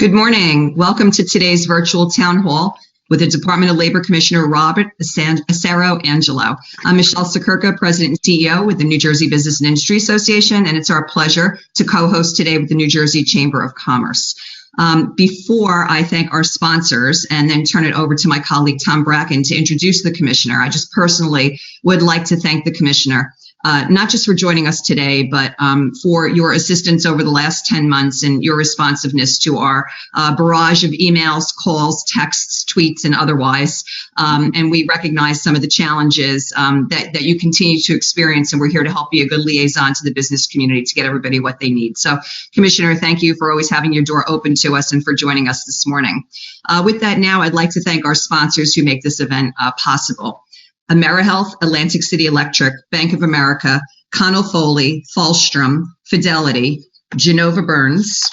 Good morning. Welcome to today's virtual town hall with the Department of Labor Commissioner Robert Acero Angelo. I'm Michelle Sakirka, President and CEO with the New Jersey Business and Industry Association, and it's our pleasure to co-host today with the New Jersey Chamber of Commerce. Before I thank our sponsors and then turn it over to my colleague Tom Bracken to introduce the Commissioner, I just personally would like to thank the Commissioner. Not just for joining us today, but for your assistance over the last 10 months and your responsiveness to our barrage of emails, calls, texts, tweets, and otherwise. And we recognize some of the challenges that you continue to experience, and we're here to help be a good liaison to the business community to get everybody what they need. So, Commissioner, thank you for always having your door open to us and for joining us this morning. With that now, I'd like to thank our sponsors who make this event possible. AmeriHealth, Atlantic City Electric, Bank of America, Connell Foley, Fallstrom, Fidelity, Genova Burns,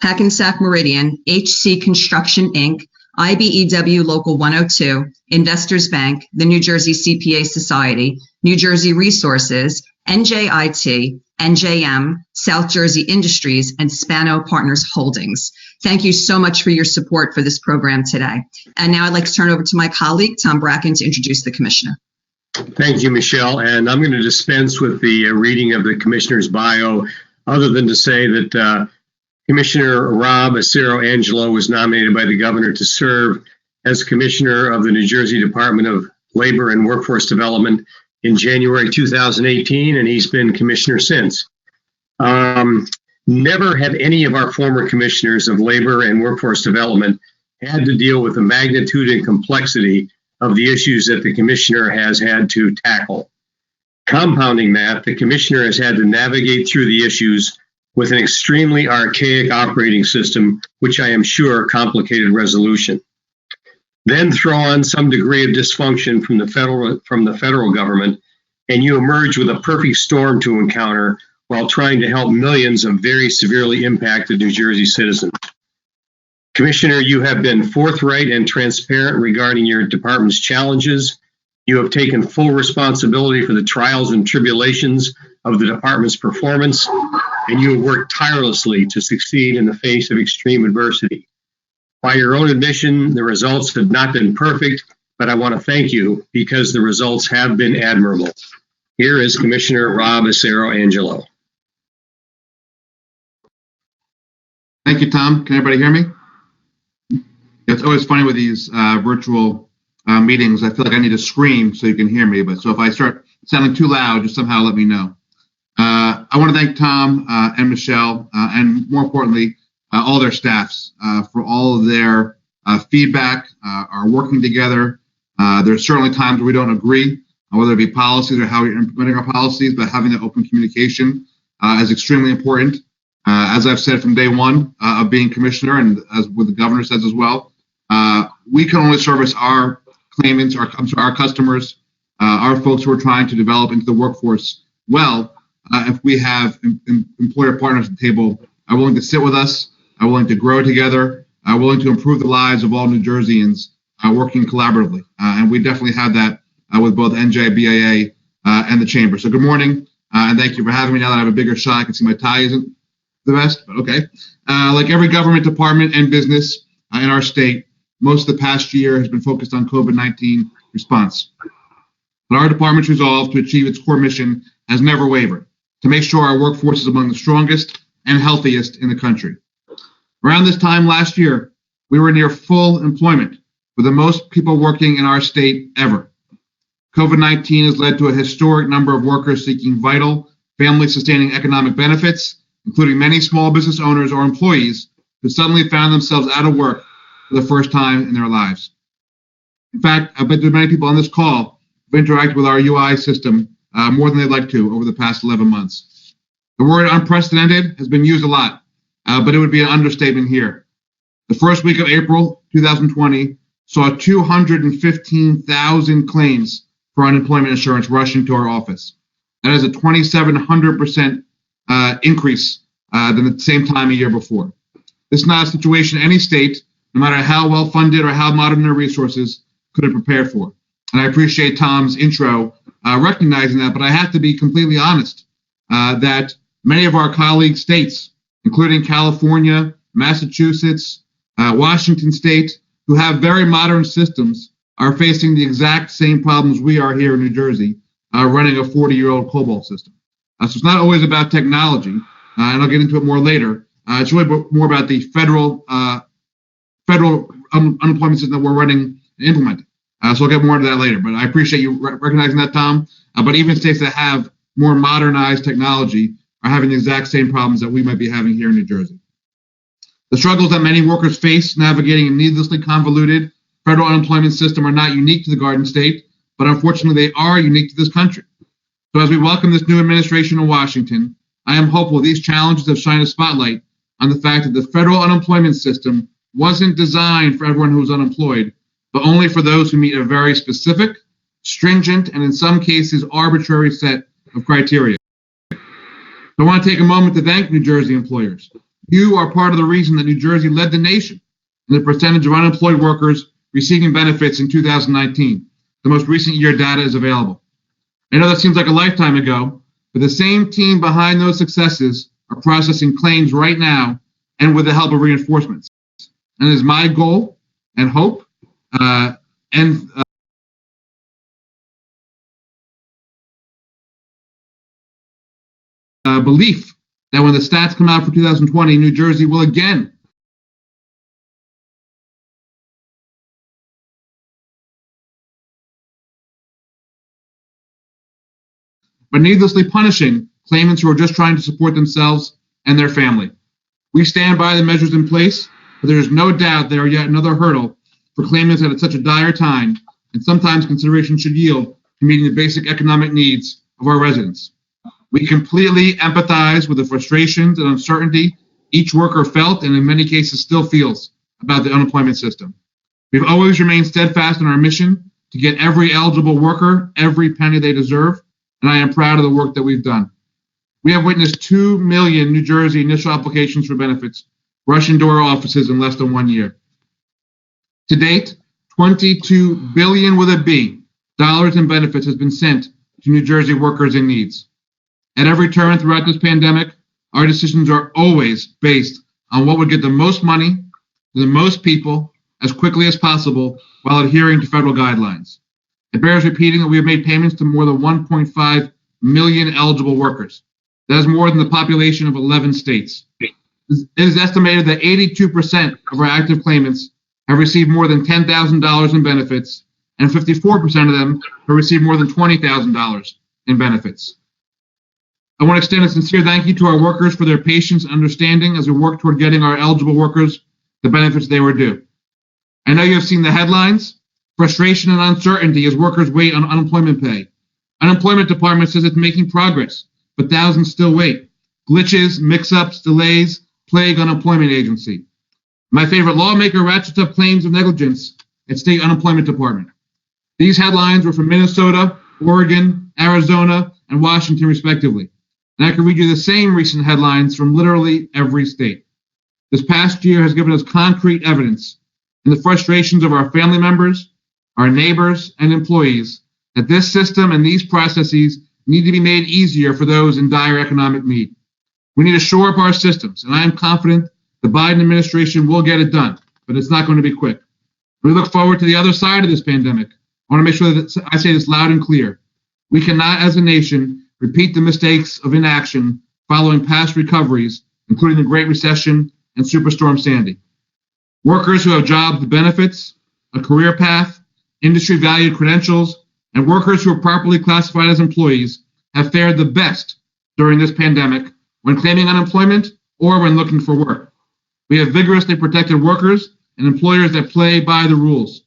Hackensack Meridian, HC Construction, Inc., IBEW Local 102, Investors Bank, the New Jersey CPA Society, New Jersey Resources, NJIT, NJM, South Jersey Industries, and Spano Partners Holdings. Thank you so much for your support for this program today. And now I'd like to turn over to my colleague, Tom Bracken, to introduce the Commissioner. Thank you, Michelle. And I'm going to dispense with the reading of the Commissioner's bio, other than to say that Commissioner Rob Acero Angelo was nominated by the Governor to serve as Commissioner of the New Jersey Department of Labor and Workforce Development in January 2018, and he's been Commissioner since. Never have any of our former Commissioners of Labor and Workforce Development had to deal with the magnitude and complexity of the issues that the Commissioner has had to tackle. Compounding that, the Commissioner has had to navigate through the issues with an extremely archaic operating system, which I am sure complicated resolution. Then throw on some degree of dysfunction from the federal government, and you emerge with a perfect storm to encounter while trying to help millions of very severely impacted New Jersey citizens. Commissioner, you have been forthright and transparent regarding your department's challenges. You have taken full responsibility for the trials and tribulations of the department's performance, and you have worked tirelessly to succeed in the face of extreme adversity. By your own admission, the results have not been perfect, but I want to thank you because the results have been admirable. Here is Commissioner Rob Acero Angelo. Thank you, Tom. Can everybody hear me? It's always funny with these virtual meetings. I feel like I need to scream so you can hear me. But so if I start sounding too loud, just somehow let me know. I want to thank Tom and Michelle, and more importantly, all their staffs for all of their feedback, our working together. There's certainly times where we don't agree, whether it be policies or how we're implementing our policies, but having that open communication is extremely important. As I've said from day one of being Commissioner, and as what the Governor says as well, we can only service our claimants, our customers, our folks who are trying to develop into the workforce well, if we have employer partners at the table are willing to sit with us, are willing to grow together, are willing to improve the lives of all New Jerseyans working collaboratively. And we definitely have that with both NJBIA and the Chamber. So good morning, and thank you for having me. Now that I have a bigger shot, I can see my tie isn't the best, but okay. Like every government department and business in our state, most of the past year has been focused on COVID-19 response. But our department's resolve to achieve its core mission has never wavered, to make sure our workforce is among the strongest and healthiest in the country. Around this time last year, we were near full employment, with the most people working in our state ever. COVID-19 has led to a historic number of workers seeking vital, family-sustaining economic benefits, including many small business owners or employees who suddenly found themselves out of work for the first time in their lives. In fact, I bet there are many people on this call who have interacted with our UI system more than they'd like to over the past 11 months. The word unprecedented has been used a lot, but it would be an understatement here. The first week of April 2020 saw 215,000 claims for unemployment insurance rush into our office. That is a 2,700% increase than the same time a year before. This is not a situation any state, no matter how well funded or how modern their resources, could have prepared for. And I appreciate Tom's intro recognizing that, but I have to be completely honest that many of our colleague states, including California, Massachusetts, Washington State, who have very modern systems, are facing the exact same problems we are here in New Jersey, running a 40-year-old COBOL system. So it's not always about technology, and I'll get into it more later. It's really more about the federal unemployment system that we're running and implementing. So I'll get more into that later, but I appreciate you recognizing that, Tom. But even states that have more modernized technology are having the exact same problems that we might be having here in New Jersey. The struggles that many workers face navigating a needlessly convoluted federal unemployment system are not unique to the Garden State, but unfortunately they are unique to this country. So as we welcome this new administration in Washington, I am hopeful these challenges have shined a spotlight on the fact that the federal unemployment system wasn't designed for everyone who is unemployed, but only for those who meet a very specific, stringent, and in some cases arbitrary set of criteria. I want to take a moment to thank New Jersey employers. You are part of the reason that New Jersey led the nation in the percentage of unemployed workers receiving benefits in 2019. The most recent year data is available. I know that seems like a lifetime ago, but the same team behind those successes are processing claims right now and with the help of reinforcements. And it is my goal and hope and belief that when the stats come out for 2020, New Jersey will again but needlessly punishing claimants who are just trying to support themselves and their family. We stand by the measures in place, but there is no doubt they are yet another hurdle for claimants at such a dire time, and sometimes consideration should yield to meeting the basic economic needs of our residents. We completely empathize with the frustrations and uncertainty each worker felt and in many cases still feels about the unemployment system. We've always remained steadfast in our mission to get every eligible worker every penny they deserve, and I am proud of the work that we've done. We have witnessed 2 million New Jersey initial applications for benefits rush into our offices in less than 1 year. To date, $22 billion with a B dollars in benefits has been sent to New Jersey workers in needs. At every turn throughout this pandemic, our decisions are always based on what would get the most money to the most people as quickly as possible while adhering to federal guidelines. It bears repeating that we have made payments to more than 1.5 million eligible workers. That is more than the population of 11 states. It is estimated that 82% of our active claimants have received more than $10,000 in benefits, and 54% of them have received more than $20,000 in benefits. I want to extend a sincere thank you to our workers for their patience and understanding as we work toward getting our eligible workers the benefits they were due. I know you have seen the headlines, frustration and uncertainty as workers wait on unemployment pay. Unemployment Department says it's making progress, but thousands still wait. Glitches, mix-ups, delays plague unemployment agency. My favorite lawmaker ratchets up claims of negligence at state unemployment department. These headlines were from Minnesota, Oregon, Arizona, and Washington, respectively. And I can read you the same recent headlines from literally every state. This past year has given us concrete evidence in the frustrations of our family members, our neighbors, and employees that this system and these processes need to be made easier for those in dire economic need. We need to shore up our systems, and I am confident the Biden administration will get it done, but it's not going to be quick. We look forward to the other side of this pandemic. I want to make sure that I say this loud and clear. We cannot, as a nation, repeat the mistakes of inaction following past recoveries, including the Great Recession and Superstorm Sandy. Workers who have jobs with benefits, a career path, industry-valued credentials, and workers who are properly classified as employees have fared the best during this pandemic when claiming unemployment or when looking for work. We have vigorously protected workers and employers that play by the rules.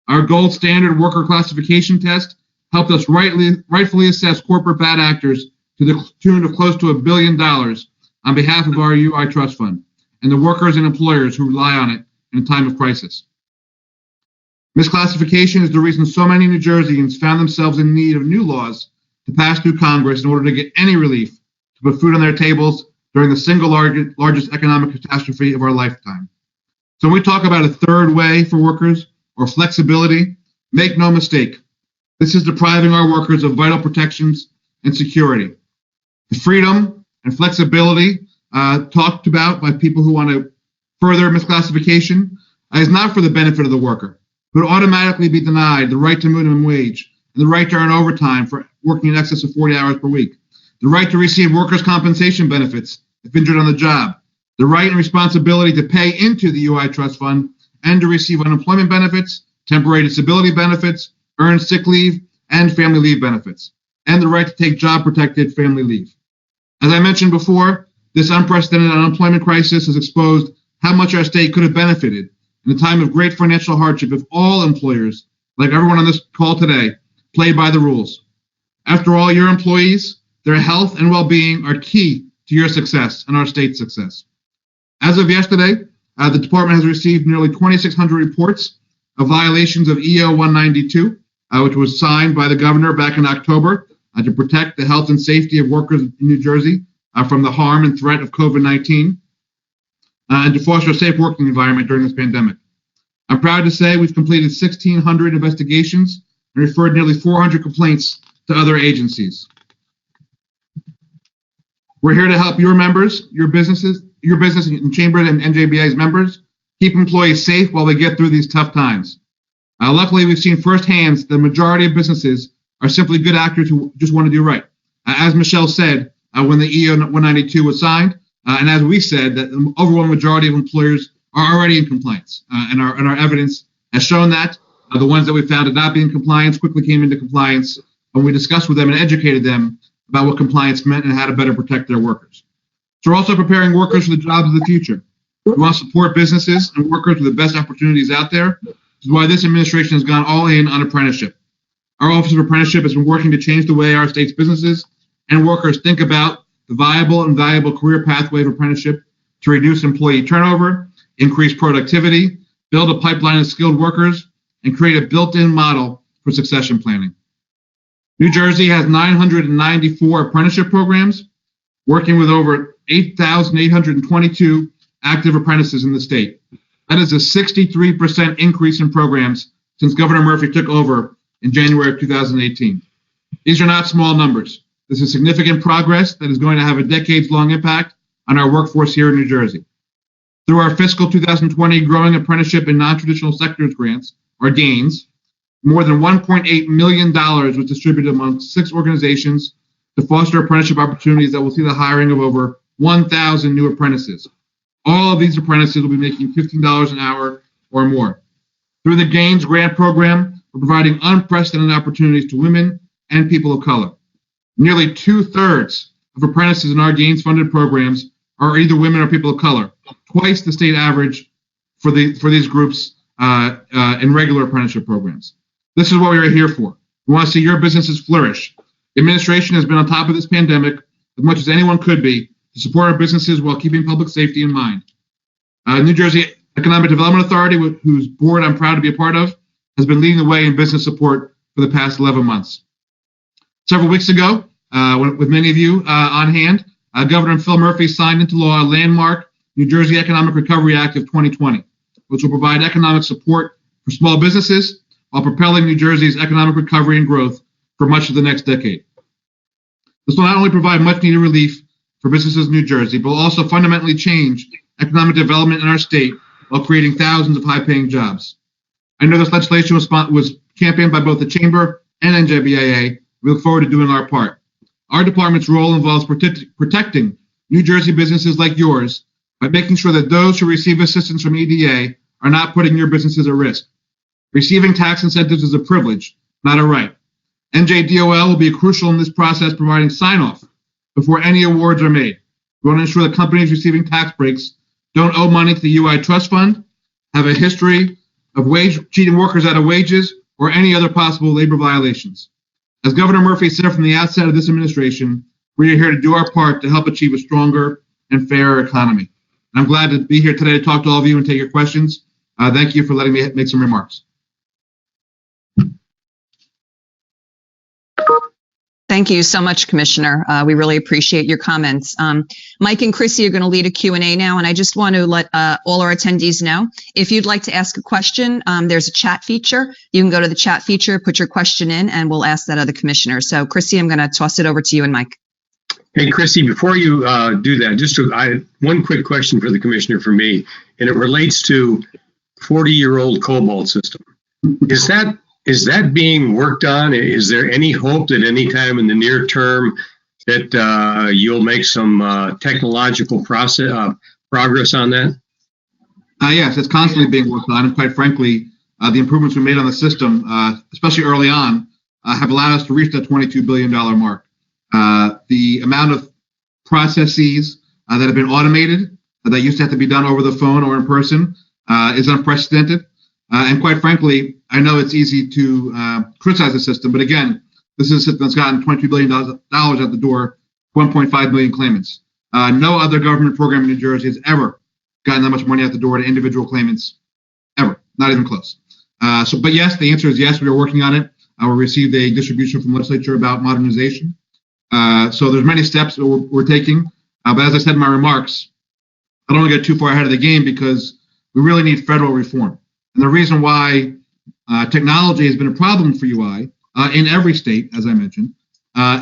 Our gold standard worker classification test helped us rightfully assess corporate bad actors to the tune of close to $1 billion on behalf of our UI Trust Fund and the workers and employers who rely on it in a time of crisis. Misclassification is the reason so many New Jerseyans found themselves in need of new laws to pass through Congress in order to get any relief to put food on their tables during the single largest economic catastrophe of our lifetime. So when we talk about a third way for workers or flexibility, make no mistake, this is depriving our workers of vital protections and security. The freedom and flexibility talked about by people who want to Further, misclassification is not for the benefit of the worker, but automatically be denied the right to minimum wage and the right to earn overtime for working in excess of 40 hours per week, the right to receive workers' compensation benefits if injured on the job, the right and responsibility to pay into the UI Trust Fund and to receive unemployment benefits, temporary disability benefits, earned sick leave, and family leave benefits, and the right to take job-protected family leave. As I mentioned before, this unprecedented unemployment crisis has exposed how much our state could have benefited in a time of great financial hardship if all employers, like everyone on this call today, played by the rules. After all, your employees, their health and well-being are key to your success and our state's success. As of yesterday, the department has received nearly 2,600 reports of violations of EO 192, which was signed by the governor back in October to protect the health and safety of workers in New Jersey from the harm and threat of COVID-19 and to foster a safe working environment during this pandemic. I'm proud to say we've completed 1,600 investigations and referred nearly 400 complaints to other agencies. We're here to help your members, your business and Chamber and NJBIA's members keep employees safe while they get through these tough times. Luckily, we've seen firsthand the majority of businesses are simply good actors who just want to do right. As Michelle said, when the EO 192 was signed, and as we said, that the overwhelming majority of employers are already in compliance, and our evidence has shown that. The ones that we found to not be in compliance quickly came into compliance when we discussed with them and educated them about what compliance meant and how to better protect their workers. So we're also preparing workers for the jobs of the future. We want to support businesses and workers with the best opportunities out there. This is why this administration has gone all in on apprenticeship. Our Office of Apprenticeship has been working to change the way our state's businesses and workers think about the viable and valuable career pathway of apprenticeship to reduce employee turnover, increase productivity, build a pipeline of skilled workers, and create a built-in model for succession planning. New Jersey has 994 apprenticeship programs, working with over 8,822 active apprentices in the state. That is a 63% increase in programs since Governor Murphy took over in January of 2018. These are not small numbers. This is significant progress that is going to have a decades-long impact on our workforce here in New Jersey. Through our fiscal 2020 Growing Apprenticeship in Non-Traditional Sectors grants, or GAINs, more than $1.8 million was distributed among 6 organizations to foster apprenticeship opportunities that will see the hiring of over 1,000 new apprentices. All of these apprentices will be making $15 an hour or more. Through the GAINs grant program, we're providing unprecedented opportunities to women and people of color. Nearly 2/3 of apprentices in our GAINs-funded programs are either women or people of color, twice the state average for these groups in regular apprenticeship programs. This is what we are here for. We want to see your businesses flourish. The administration has been on top of this pandemic as much as anyone could be to support our businesses while keeping public safety in mind. New Jersey Economic Development Authority, whose board I'm proud to be a part of, has been leading the way in business support for the past 11 months. Several weeks ago, with many of you on hand, Governor Phil Murphy signed into law a landmark New Jersey Economic Recovery Act of 2020, which will provide economic support for small businesses while propelling New Jersey's economic recovery and growth for much of the next decade. This will not only provide much-needed relief for businesses in New Jersey, but will also fundamentally change economic development in our state while creating thousands of high-paying jobs. I know this legislation was championed by both the Chamber and NJBIA. We look forward to doing our part. Our department's role involves protecting New Jersey businesses like yours by making sure that those who receive assistance from EDA are not putting your businesses at risk. Receiving tax incentives is a privilege, not a right. NJDOL will be crucial in this process, providing sign-off before any awards are made. We want to ensure that companies receiving tax breaks don't owe money to the UI Trust Fund, have a history of cheating workers out of wages, or any other possible labor violations. As Governor Murphy said from the outset of this administration, we are here to do our part to help achieve a stronger and fairer economy. And I'm glad to be here today to talk to all of you and take your questions. Thank you for letting me make some remarks. Thank you so much, Commissioner. We really appreciate your comments. Mike and Chrissy are going to lead a Q&A now, and I just want to let all our attendees know, if you'd like to ask a question, there's a chat feature. You can go to the chat feature, put your question in, and we'll ask that of the Commissioner. So, Chrissy, I'm going to toss it over to you and Mike. Hey, Christy, before you do that, one quick question for the commissioner for me, and it relates to 40-year-old Cobalt system. Is that being worked on? Is there any hope that any time in the near term that you'll make some technological progress on that? Yes, it's constantly being worked on, and quite frankly, the improvements we made on the system, especially early on, have allowed us to reach that $22 billion mark. The amount of processes that have been automated that used to have to be done over the phone or in person is unprecedented. And quite frankly, I know it's easy to criticize the system, but again, this is a system that's gotten $22 billion out the door, 1.5 million claimants. No other government program in New Jersey has ever gotten that much money out the door to individual claimants, ever, not even close. But yes, the answer is yes, we are working on it. We received a distribution from the legislature about modernization. So there's many steps that we're taking. But as I said in my remarks, I don't want to get too far ahead of the game because we really need federal reform. And the reason why technology has been a problem for UI in every state, as I mentioned,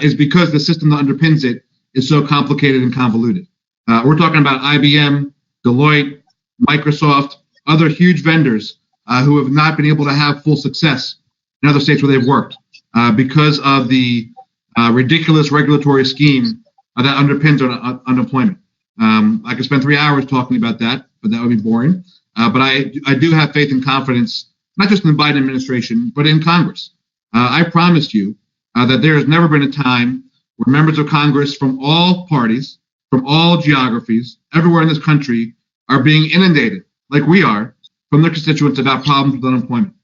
is because the system that underpins it is so complicated and convoluted. We're talking about IBM, Deloitte, Microsoft, other huge vendors who have not been able to have full success in other states where they've worked because of the ridiculous regulatory scheme that underpins unemployment. I could spend 3 hours talking about that, but that would be boring. But I do have faith and confidence, not just in the Biden administration, but in Congress. I promise you that there has never been a time where members of Congress from all parties, from all geographies, everywhere in this country are being inundated, like we are, from their constituents about problems with unemployment.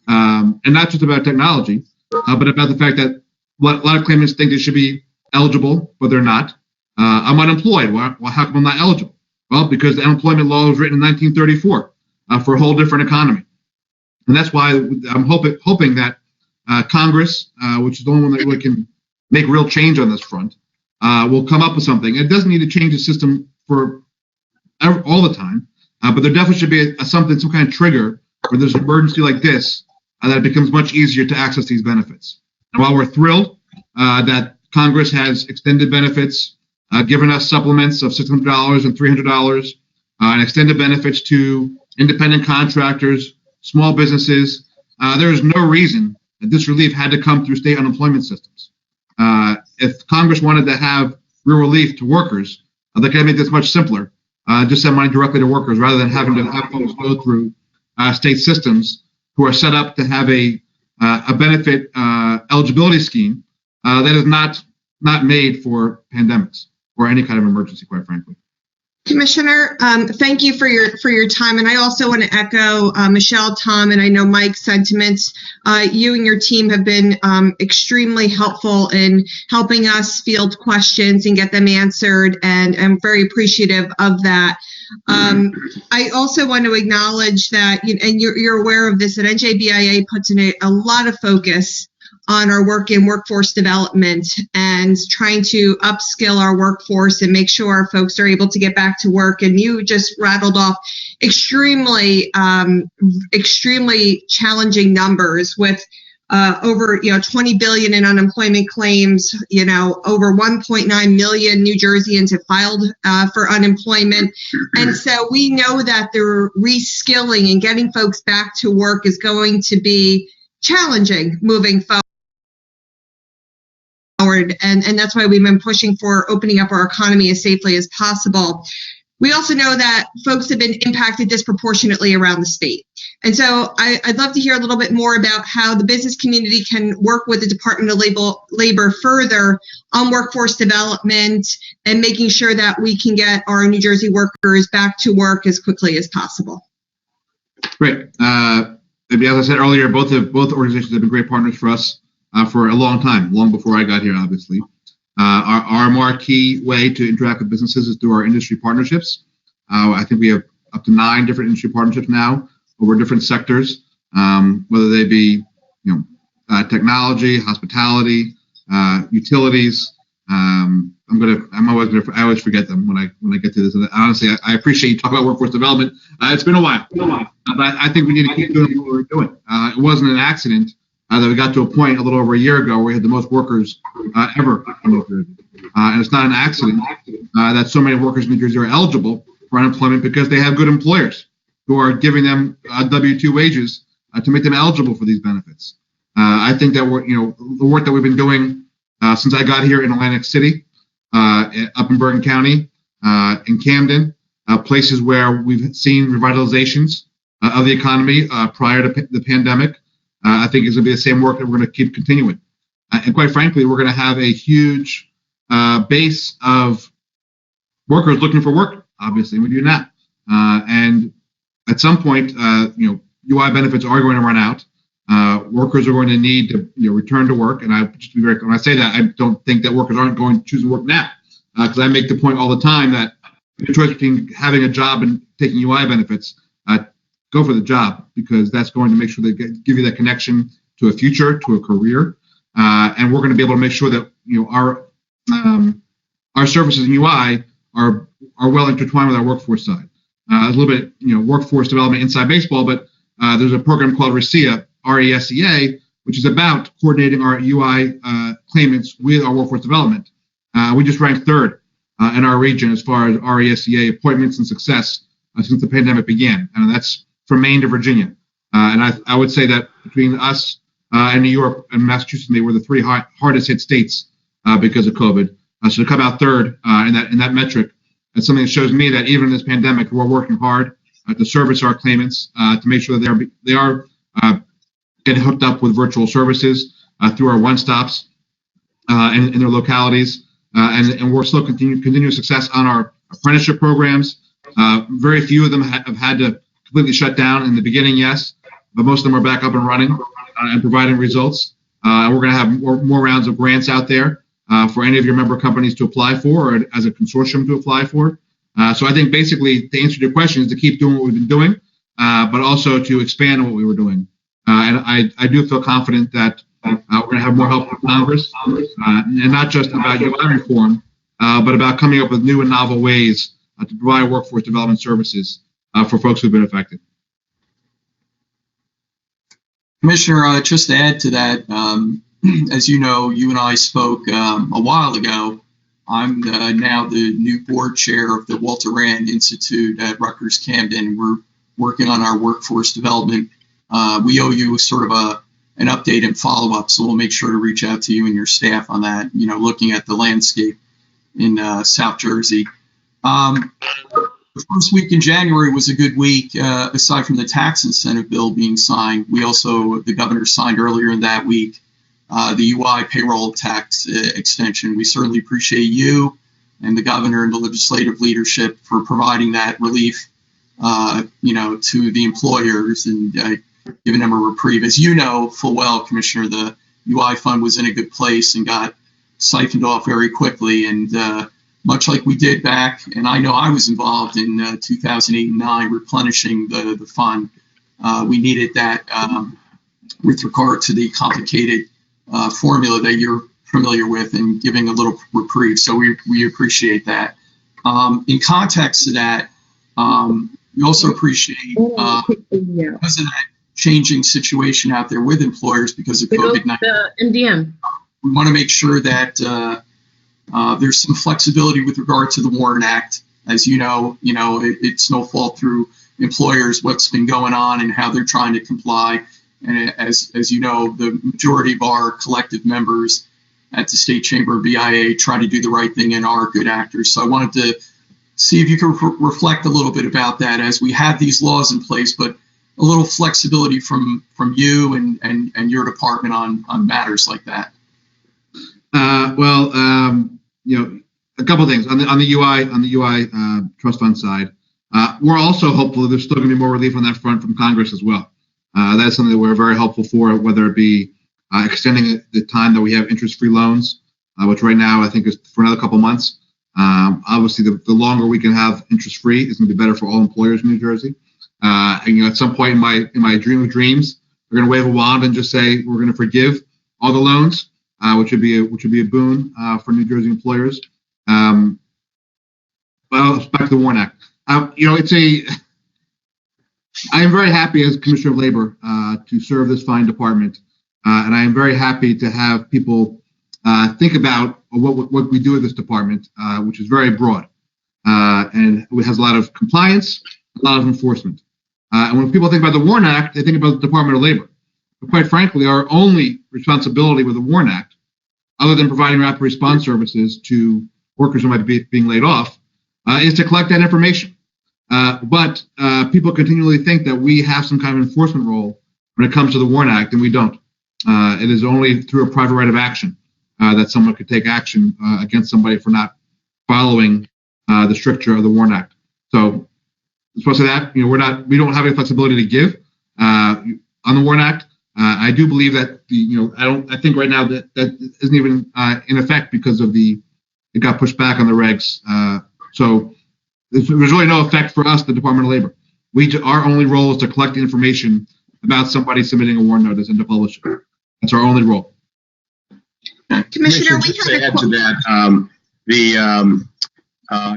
And not just about technology, but about the fact that a lot of claimants think they should be eligible, but they're not. I'm unemployed. Well, how come I'm not eligible? Well, because the unemployment law was written in 1934 for a whole different economy. And that's why I'm hoping that Congress, which is the only one that really can make real change on this front, will come up with something. It doesn't need to change the system for all the time, but there definitely should be some kind of trigger where there's an emergency like this that it becomes much easier to access these benefits. And while we're thrilled that Congress has extended benefits, given us supplements of $600 and $300, and extended benefits to independent contractors, small businesses, there is no reason that this relief had to come through state unemployment systems. If Congress wanted to have real relief to workers, they could make this much simpler. Just send money directly to workers rather than having to have folks go through state systems who are set up to have a benefit eligibility scheme that is not made for pandemics or any kind of emergency, quite frankly. Commissioner, thank you for your time, and I also want to echo Michelle, Tom, and I know Mike's sentiments. You and your team have been extremely helpful in helping us field questions and get them answered, and I'm very appreciative of that. I also want to acknowledge that, and you're aware of this, that NJBIA puts in a lot of focus on our work in workforce development and trying to upskill our workforce and make sure our folks are able to get back to work. And you just rattled off extremely challenging numbers with over 20 billion in unemployment claims. Over 1.9 million New Jerseyans have filed for unemployment, and so we know that the reskilling and getting folks back to work is going to be challenging moving forward. And that's why we've been pushing for opening up our economy as safely as possible. We also know that folks have been impacted disproportionately around the state. And so I'd love to hear a little bit more about how the business community can work with the Department of Labor further on workforce development and making sure that we can get our New Jersey workers back to work as quickly as possible. Great. As I said earlier, both organizations have been great partners for us for a long time, long before I got here, obviously. Our marquee way to interact with businesses is through our industry partnerships. I think we have up to 9 different industry partnerships now over different sectors, whether they be technology, hospitality, utilities. I always forget them when I get to this. And honestly, I appreciate you talking about workforce development. It's been a while, but I think we need to keep doing what we're doing. It wasn't an accident that we got to a point a little over a year ago where we had the most workers ever in New Jersey. and it's not an accident that so many workers in New Jersey are eligible for unemployment because they have good employers who are giving them W-2 wages to make them eligible for these benefits. I think that the work that we've been doing since I got here in Atlantic City, up in Bergen County, in Camden, places where we've seen revitalizations of the economy prior to the pandemic, I think is going to be the same work that we're going to keep continuing. And quite frankly, we're going to have a huge base of workers looking for work. Obviously, we do not. And at some point, UI benefits are going to run out. Workers are going to need to return to work. And just to be very clear, when I say that, I don't think that workers aren't going to choose to work now, because I make the point all the time that the choice between having a job and taking UI benefits, go for the job, because that's going to make sure they give you that connection to a future, to a career, and we're going to be able to make sure that our services in UI are well intertwined with our workforce side. A little bit workforce development inside baseball, but there's a program called RESEA, RESEA, which is about coordinating our UI claimants with our workforce development. We just ranked third in our region as far as RESEA appointments and success since the pandemic began, and that's from Maine to Virginia. And I would say that between us and New York and Massachusetts, they were the three hardest hit states because of COVID. So to come out third in that metric, that's something that shows me that even in this pandemic, we're working hard to service our claimants, to make sure that they are getting hooked up with virtual services through our one-stops in their localities. And we're still continuing success on our apprenticeship programs. Very few of them have had to completely shut down in the beginning, yes, but most of them are back up and running and providing results. We're going to have more rounds of grants out there for any of your member companies to apply for, or as a consortium to apply for. So I think basically, to answer your question, is to keep doing what we've been doing, but also to expand on what we were doing. And I do feel confident that we're going to have more help from Congress, and not just about UI reform, but about coming up with new and novel ways to provide workforce development services for folks who've been affected. Commissioner, just to add to that, as you know, you and I spoke a while ago. I'm now the new board chair of the Walter Rand Institute at Rutgers Camden. We're working on our workforce development. We owe you sort of an update and follow-up, so we'll make sure to reach out to you and your staff on that, looking at the landscape in South Jersey. The first week in January was a good week, aside from the tax incentive bill being signed. The governor signed earlier in that week the UI payroll tax extension. We certainly appreciate you and the governor and the legislative leadership for providing that relief, to the employers and giving them a reprieve. As you know full well, Commissioner, the UI fund was in a good place and got siphoned off very quickly. And much like we did back, and I know I was involved in 2008 and 9, replenishing the fund, we needed that with regard to the complicated formula that you're familiar with and giving a little reprieve. So we appreciate that. In context to that, we also appreciate because of that changing situation out there with employers because of COVID-19. MDM. We want to make sure that there's some flexibility with regard to the WARN Act. As you know, it's no fault through employers what's been going on and how they're trying to comply. And as you know, the majority of our collective members at the State Chamber of BIA try to do the right thing and are good actors. So I wanted to see if you could reflect a little bit about that as we have these laws in place, but a little flexibility from you and your department on matters like that. A couple of things on the UI trust fund side. We're also hopeful that there's still going to be more relief on that front from Congress as well. That's something that we're very helpful for, whether it be extending the time that we have interest-free loans, which right now I think is for another couple months. Obviously, the longer we can have interest-free is going to be better for all employers in New Jersey. And at some point in my dream of dreams, we're going to wave a wand and just say we're going to forgive all the loans, which would be a boon for New Jersey employers. Well, back to the WARN Act. I am very happy as Commissioner of Labor to serve this fine department, and I am very happy to have people think about what we do at this department, which is very broad, and it has a lot of compliance, a lot of enforcement. And when people think about the WARN Act, they think about the Department of Labor. But quite frankly, our only responsibility with the WARN Act, other than providing rapid response services to workers who might be being laid off, is to collect that information. But people continually think that we have some kind of enforcement role when it comes to the WARN Act, and we don't. It is only through a private right of action that someone could take action against somebody for not following the stricture of the WARN Act. So, as opposed to that, we don't have any flexibility to give on the WARN Act. I do believe that I think right now that isn't even in effect because of it got pushed back on the regs. So there's really no effect for us, the Department of Labor. Our only role is to collect the information about somebody submitting a WARN notice and to publish it. That's our only role. Commissioner, we just to have add to that,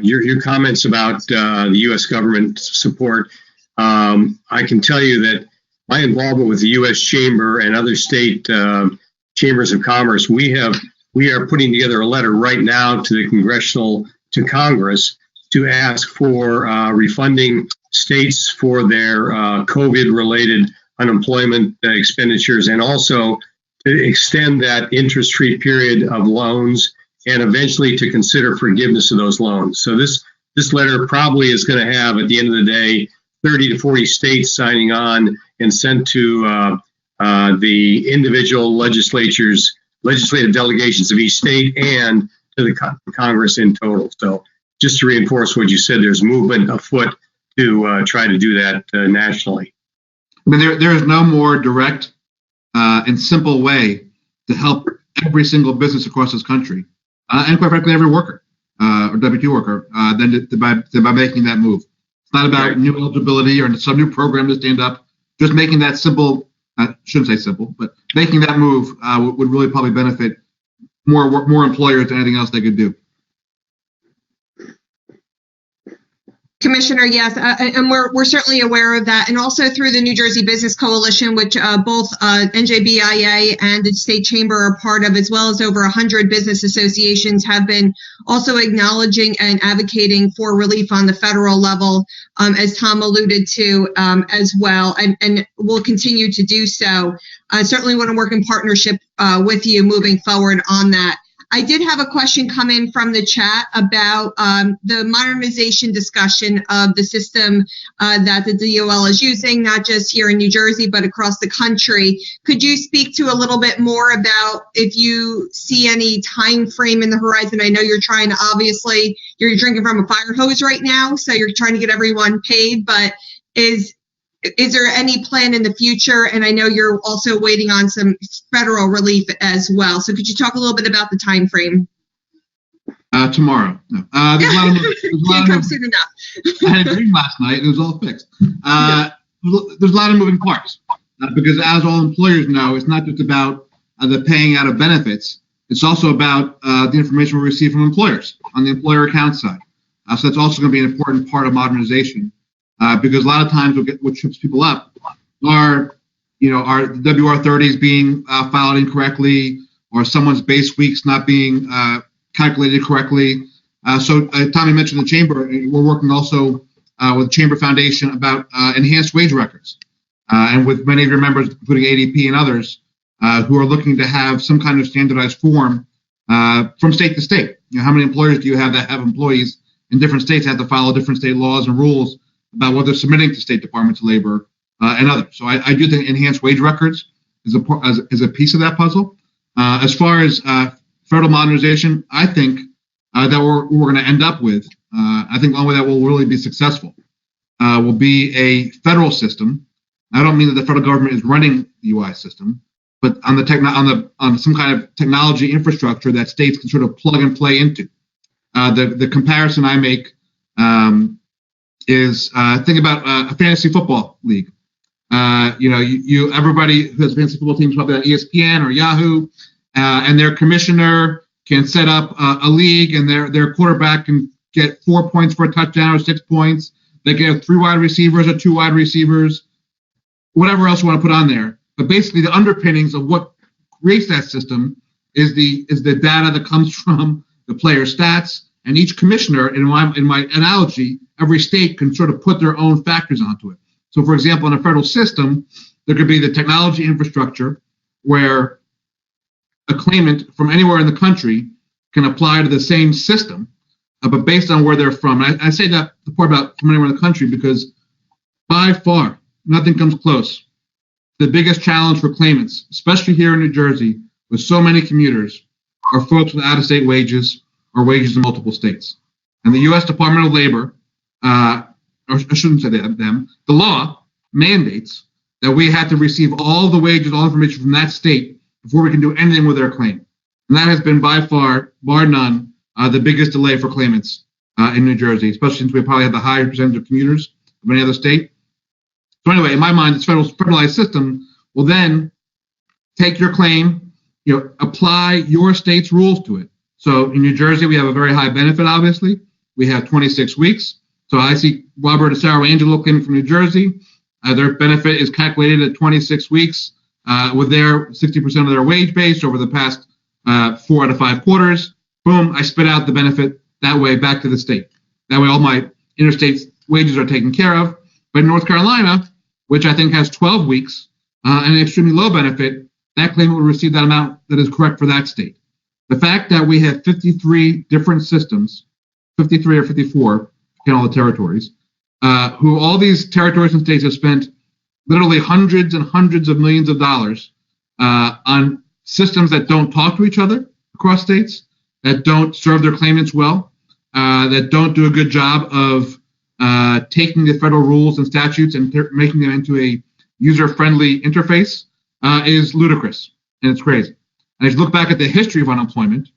your comments about the U.S. government support. I can tell you that my involvement with the U.S. Chamber and other state chambers of commerce, we are putting together a letter right now to Congress to ask for refunding states for their COVID-related unemployment expenditures, and also to extend that interest-free period of loans and eventually to consider forgiveness of those loans. So this letter probably is going to have, at the end of the day, 30 to 40 states signing on and sent to the individual legislative delegations of each state and to the Congress in total. So just to reinforce what you said, there's movement afoot to try to do that nationally. I mean, there is no more direct and simple way to help every single business across this country, and quite frankly, every worker or W-2 worker, than by making that move. It's not about new eligibility or some new program to stand up. Just making that simple, I shouldn't say simple, but making that move would really probably benefit more employers than anything else they could do. Commissioner, yes, and we're certainly aware of that, and also through the New Jersey Business Coalition, which both NJBIA and the State Chamber are part of, as well as over 100 business associations have been also acknowledging and advocating for relief on the federal level, as Tom alluded to as well, and will continue to do so. I certainly want to work in partnership with you moving forward on that. I did have a question come in from the chat about the modernization discussion of the system that the DOL is using, not just here in New Jersey, but across the country. Could you speak to a little bit more about if you see any time frame in the horizon? I know you're trying to, obviously, you're drinking from a fire hose right now, so you're trying to get everyone paid, but is there any plan in the future? And I know you're also waiting on some federal relief as well. So could you talk a little bit about the time frame? Tomorrow. No. There's a lot of soon enough. I had a dream last night. It was all fixed. There's a lot of moving parts because, as all employers know, it's not just about the paying out of benefits. It's also about the information we receive from employers on the employer account side. So that's also going to be an important part of modernization. Because a lot of times what trips people up are the WR30s being filed incorrectly, or someone's base weeks not being calculated correctly. So Tommy mentioned the Chamber. We're working also with the Chamber Foundation about enhanced wage records, and with many of your members, including ADP and others, who are looking to have some kind of standardized form from state to state. How many employers do you have that have employees in different states that have to follow different state laws and rules about what they're submitting to state departments of labor and others. So I do think enhanced wage records is a piece of that puzzle. As far as federal modernization, I think that we're going to end up with, I think one way that will really be successful will be a federal system. I don't mean that the federal government is running the UI system, but on some kind of technology infrastructure that states can sort of plug and play into. The comparison I make is think about a fantasy football league. Everybody who has a fantasy football team is probably on ESPN or Yahoo, and their commissioner can set up a league, and their quarterback can get 4 points for a touchdown or 6 points. They can have 3 wide receivers or 2 wide receivers, whatever else you want to put on there. But basically, the underpinnings of what creates that system is the data that comes from the player stats, and each commissioner, in my analogy, every state can sort of put their own factors onto it. So, for example, in a federal system, there could be the technology infrastructure where a claimant from anywhere in the country can apply to the same system, but based on where they're from. And I say that the part about from anywhere in the country because by far, nothing comes close. The biggest challenge for claimants, especially here in New Jersey, with so many commuters, are folks with out-of-state wages or wages in multiple states. And the U.S. Department of Labor, or I shouldn't say them, the law mandates that we have to receive all the wages, all information from that state before we can do anything with their claim. And that has been by far, bar none, the biggest delay for claimants in New Jersey, especially since we probably have the highest percentage of commuters of any other state. So anyway, in my mind, this federalized system will then take your claim, apply your state's rules to it. So in New Jersey, we have a very high benefit, obviously. We have 26 weeks. So I see Robert, Sarah, Angelo claiming from New Jersey. Their benefit is calculated at 26 weeks with their 60% of their wage base over the past 4 out of 5 quarters. Boom, I spit out the benefit that way back to the state. That way all my interstate wages are taken care of. But in North Carolina, which I think has 12 weeks and an extremely low benefit, that claimant will receive that amount that is correct for that state. The fact that we have 53 different systems, 53 or 54, in all the territories, who all these territories and states have spent literally hundreds and hundreds of millions of dollars on systems that don't talk to each other across states, that don't serve their claimants well, that don't do a good job of taking the federal rules and statutes and making them into a user-friendly interface is ludicrous, and it's crazy. And if you look back at the history of unemployment,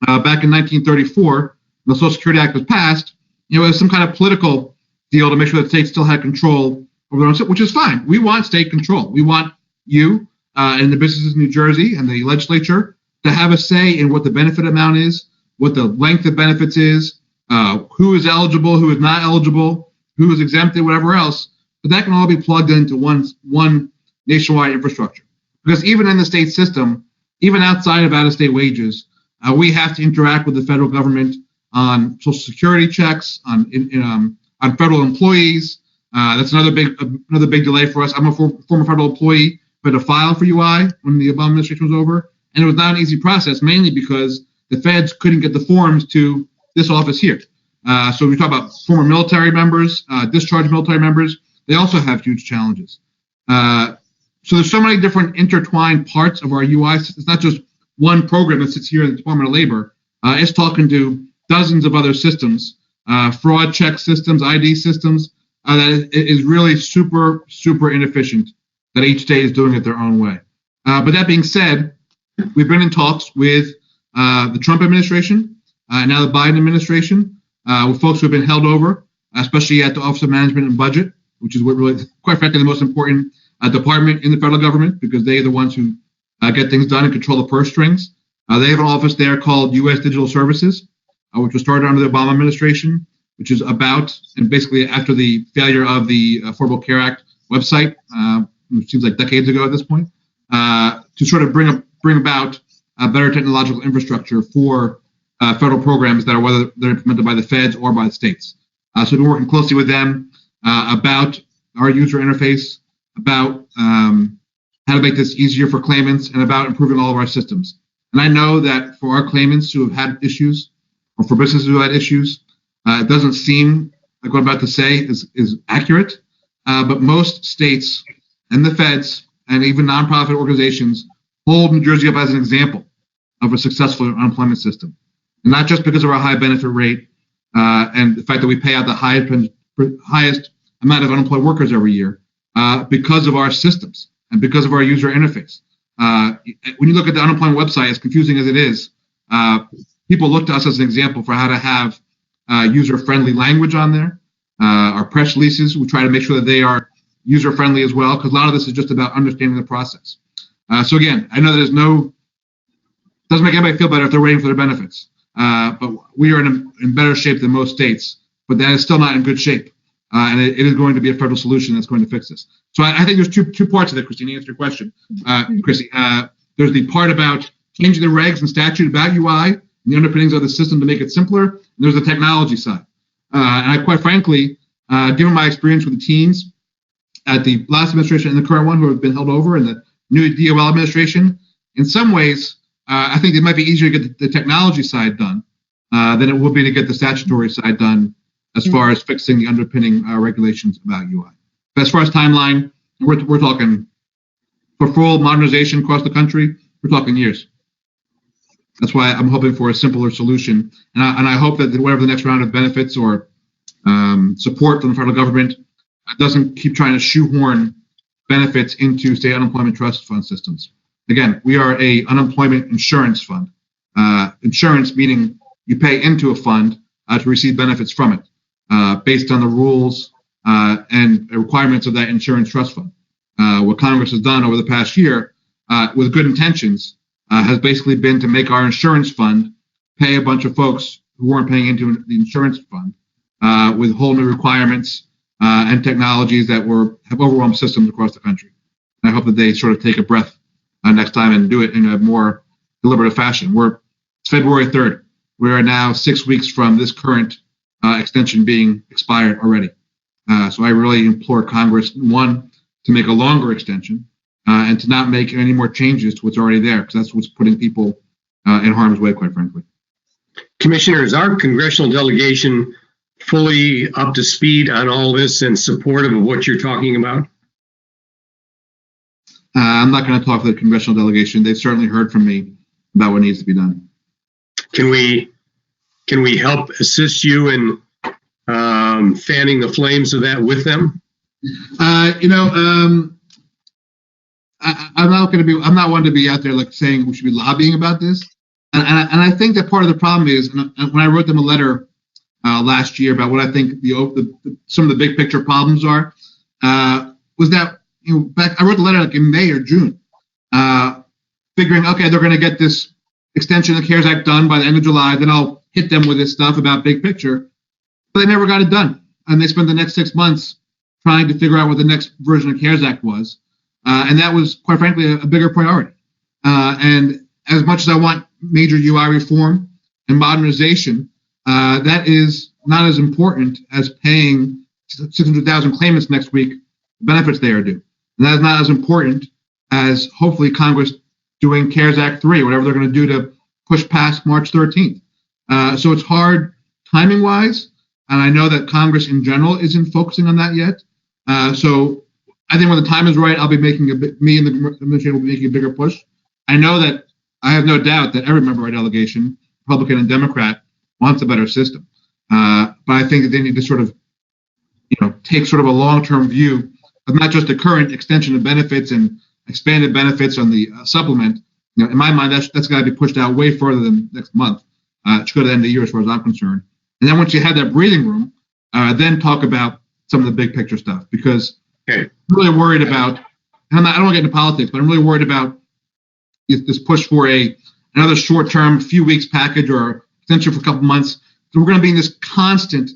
back in 1934, when the Social Security Act was passed, it was some kind of political deal to make sure that states still had control over their own, which is fine. We want state control. We want you and the businesses in New Jersey and the legislature to have a say in what the benefit amount is, what the length of benefits is, who is eligible, who is not eligible, who is exempted, whatever else. But that can all be plugged into one nationwide infrastructure. Because even in the state system, even outside of out-of-state wages, we have to interact with the federal government on Social Security checks, on federal employees. That's another big delay for us. I'm a former federal employee, but to file for UI when the Obama administration was over, and it was not an easy process, mainly because the feds couldn't get the forms to this office here. So we talk about former military members, discharged military members. They also have huge challenges. So there's so many different intertwined parts of our UI. It's not just one program that sits here in the Department of Labor. It's talking to dozens of other systems, fraud check systems, ID systems, that is really super, super inefficient, that each state is doing it their own way. But that being said, we've been in talks with the Trump administration, now the Biden administration, with folks who have been held over, especially at the Office of Management and Budget, which is what really, quite frankly, the most important department in the federal government, because they are the ones who get things done and control the purse strings. They have an office there called U.S. Digital Services, which was started under the Obama administration, which is about, and basically after the failure of the Affordable Care Act website, which seems like decades ago at this point, to sort of bring about a better technological infrastructure for federal programs that are, whether they're implemented by the feds or by the states. So we've been working closely with them about our user interface, about how to make this easier for claimants, and about improving all of our systems. And I know that for our claimants who have had issues, or for businesses who had issues, it doesn't seem like what I'm about to say is accurate, but most states and the feds and even nonprofit organizations hold New Jersey up as an example of a successful unemployment system. And not just because of our high benefit rate and the fact that we pay out the highest amount of unemployed workers every year, because of our systems and because of our user interface. When you look at the unemployment website, as confusing as it is, people look to us as an example for how to have user-friendly language on there. Our press releases, we try to make sure that they are user-friendly as well, because a lot of this is just about understanding the process. So again, I know doesn't make anybody feel better if they're waiting for their benefits, but we are in better shape than most states, but that is still not in good shape. And it is going to be a federal solution that's going to fix this. So I think there's two parts of it, Christine, to answer your question, Chrissy. There's the part about changing the regs and statute about UI and the underpinnings of the system to make it simpler. And there's the technology side. And I, quite frankly, given my experience with the teams at the last administration and the current one who have been held over in the new DOL administration, in some ways, I think it might be easier to get the technology side done than it will be to get the statutory side done as far as fixing the underpinning regulations about UI. But as far as timeline, we're talking for full modernization across the country, we're talking years. That's why I'm hoping for a simpler solution. And I hope that whatever the next round of benefits or support from the federal government doesn't keep trying to shoehorn benefits into state unemployment trust fund systems. Again, we are a unemployment insurance fund. Insurance meaning you pay into a fund to receive benefits from it based on the rules and requirements of that insurance trust fund. What Congress has done over the past year with good intentions has basically been to make our insurance fund pay a bunch of folks who weren't paying into the insurance fund with whole new requirements and technologies that have overwhelmed systems across the country. And I hope that they sort of take a breath next time and do it in a more deliberative fashion. It's February 3rd. We are now 6 weeks from this current extension being expired already. So I really implore Congress, one, to make a longer extension and to not make any more changes to what's already there, because that's what's putting people in harm's way, quite frankly. Commissioner, is our congressional delegation fully up to speed on all this and supportive of what you're talking about? I'm not going to talk to the congressional delegation. They've certainly heard from me about what needs to be done. Can we help assist you in fanning the flames of that with them? I'm not one to be out there like saying we should be lobbying about this. And I think that part of the problem is, and when I wrote them a letter last year about what I think some of the big picture problems are, was that I wrote the letter like in May or June, figuring, okay, they're going to get this extension of the CARES Act done by the end of July, then I'll hit them with this stuff about big picture. But they never got it done. And they spent the next 6 months trying to figure out what the next version of CARES Act was. And that was, quite frankly, a bigger priority. And as much as I want major UI reform and modernization, that is not as important as paying 600,000 claimants next week the benefits they are due. And that is not as important as hopefully Congress doing CARES Act 3, whatever they're going to do to push past March 13th. So it's hard timing-wise, and I know that Congress in general isn't focusing on that yet. So I think when the time is right, I'll be making me and the administration will be making a bigger push. I know that I have no doubt that every member of our delegation, Republican and Democrat, wants a better system. But I think that they need to sort of, take sort of a long-term view of not just the current extension of benefits and expanded benefits on the supplement. In my mind, that's got to be pushed out way further than next month. It should go to the end of the year as far as I'm concerned. And then once you have that breathing room, then talk about some of the big picture stuff, because I'm really worried about, and I don't want to get into politics, but I'm really worried about this push for another short-term few weeks package or extension for a couple months. So we're going to be in this constant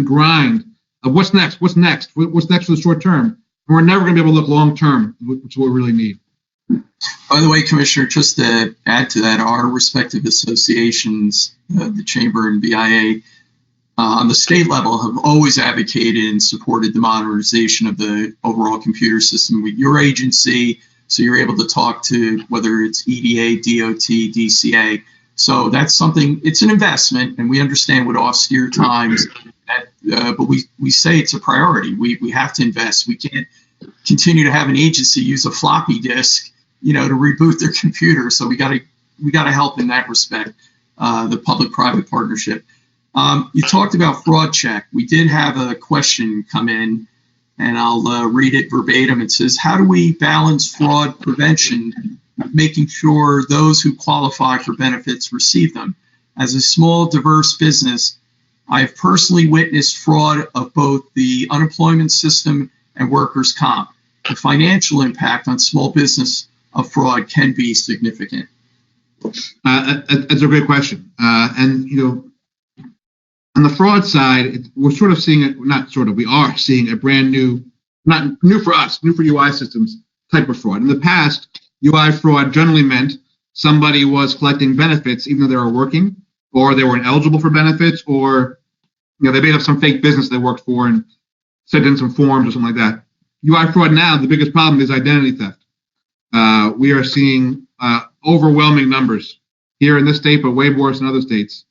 grind of what's next for the short term. And we're never going to be able to look long-term, which is what we really need. By the way, Commissioner, just to add to that, our respective associations, the Chamber and BIA, on the state level have always advocated and supported the modernization of the overall computer system with your agency, so you're able to talk to whether it's EDA, DOT, DCA. So that's something, it's an investment, and we understand with austere times, but we say it's a priority. We have to invest. We can't continue to have an agency use a floppy disk, to reboot their computer. So we got to help in that respect, the public-private partnership. You talked about fraud check. We did have a question come in, and I'll read it verbatim. It says, how do we balance fraud prevention, making sure those who qualify for benefits receive them? As a small, diverse business, I have personally witnessed fraud of both the unemployment system and workers' comp. The financial impact on small business of fraud can be significant. That's a great question. And, on the fraud side, we're sort of seeing it, we are seeing a brand new, not new for us, new for UI systems type of fraud. In the past, UI fraud generally meant somebody was collecting benefits even though they were working, or they weren't eligible for benefits, or they made up some fake business they worked for and sent in some forms or something like that. UI fraud now, the biggest problem is identity theft. We are seeing overwhelming numbers here in this state, but way worse in other states,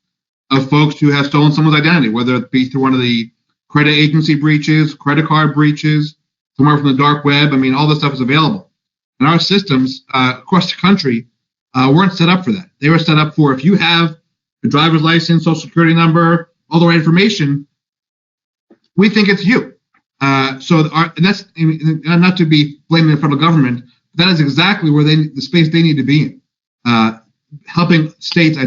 of folks who have stolen someone's identity, whether it be through one of the credit agency breaches, credit card breaches, somewhere from the dark web. I mean, all this stuff is available. And our systems across the country weren't set up for that. They were set up for, if you have a driver's license, social security number, all the right information, we think it's you. And that's not to be blaming the federal government, but that is exactly where the space they need to be in, helping states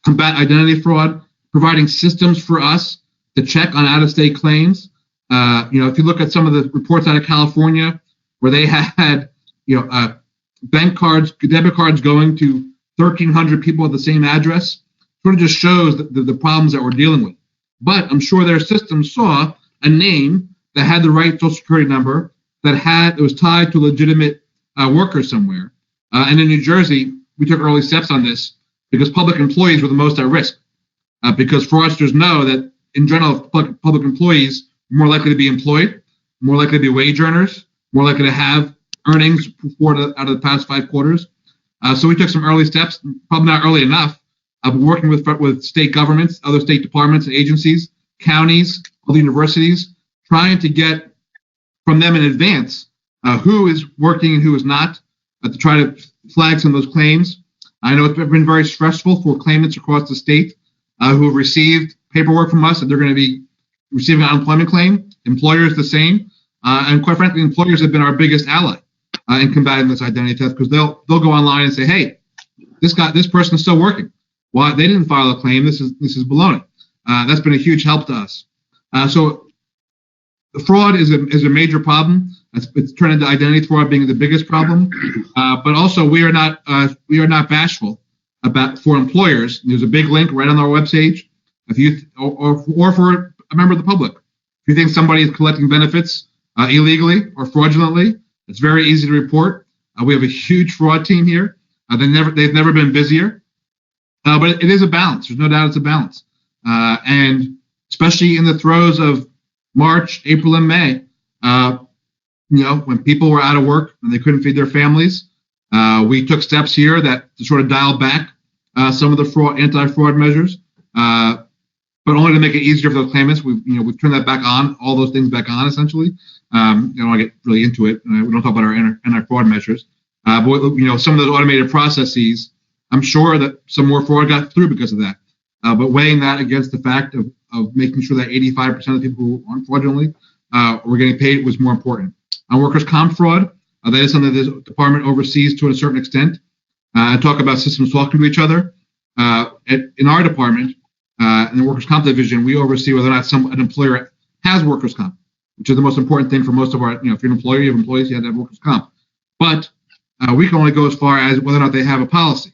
combat identity fraud, providing systems for us to check on out-of-state claims. If you look at some of the reports out of California, where they had, bank cards, debit cards going to 1,300 people at the same address, sort of just shows the problems that we're dealing with. But I'm sure their system saw a name that had the right social security number, that was tied to a legitimate worker somewhere. And in New Jersey, we took early steps on this because public employees were the most at risk. Because fraudsters know that in general, public employees are more likely to be employed, more likely to be wage earners, more likely to have earnings reported out of the past 5 quarters. So we took some early steps, probably not early enough, but working with state governments, other state departments and agencies, counties, all the universities, trying to get from them in advance who is working and who is not, to try to flag some of those claims. I know it's been very stressful for claimants across the state who have received paperwork from us that they're going to be receiving an unemployment claim. Employers the same. And quite frankly, employers have been our biggest ally in combating this identity theft, because they'll go online and say, hey, this person is still working. Well, they didn't file a claim. This is baloney. That's been a huge help to us. So the fraud is a major problem. It's turned into identity fraud being the biggest problem. But also we are not bashful for employers. There's a big link right on our webpage. If you or for a member of the public, if you think somebody is collecting benefits illegally or fraudulently, it's very easy to report. We have a huge fraud team here. They've never been busier. But it is a balance. There's no doubt it's a balance. And especially in the throes of March, April, and May, when people were out of work and they couldn't feed their families, we took steps here to sort of dial back some of the anti-fraud measures, but only to make it easier for those claimants. We've turned that back on, all those things back on, essentially. I don't want to get really into it. We don't talk about our anti-fraud measures. But some of those automated processes, I'm sure that some more fraud got through because of that. But weighing that against the fact of making sure that 85% of the people who aren't fraudulently were getting paid was more important. On workers' comp fraud, that is something that this department oversees to a certain extent. I talk about systems talking to each other. In our department, in the workers' comp division, we oversee whether or not an employer has workers' comp, which is the most important thing for most of our, if you're an employer, you have employees, you have to have workers' comp. But we can only go as far as whether or not they have a policy.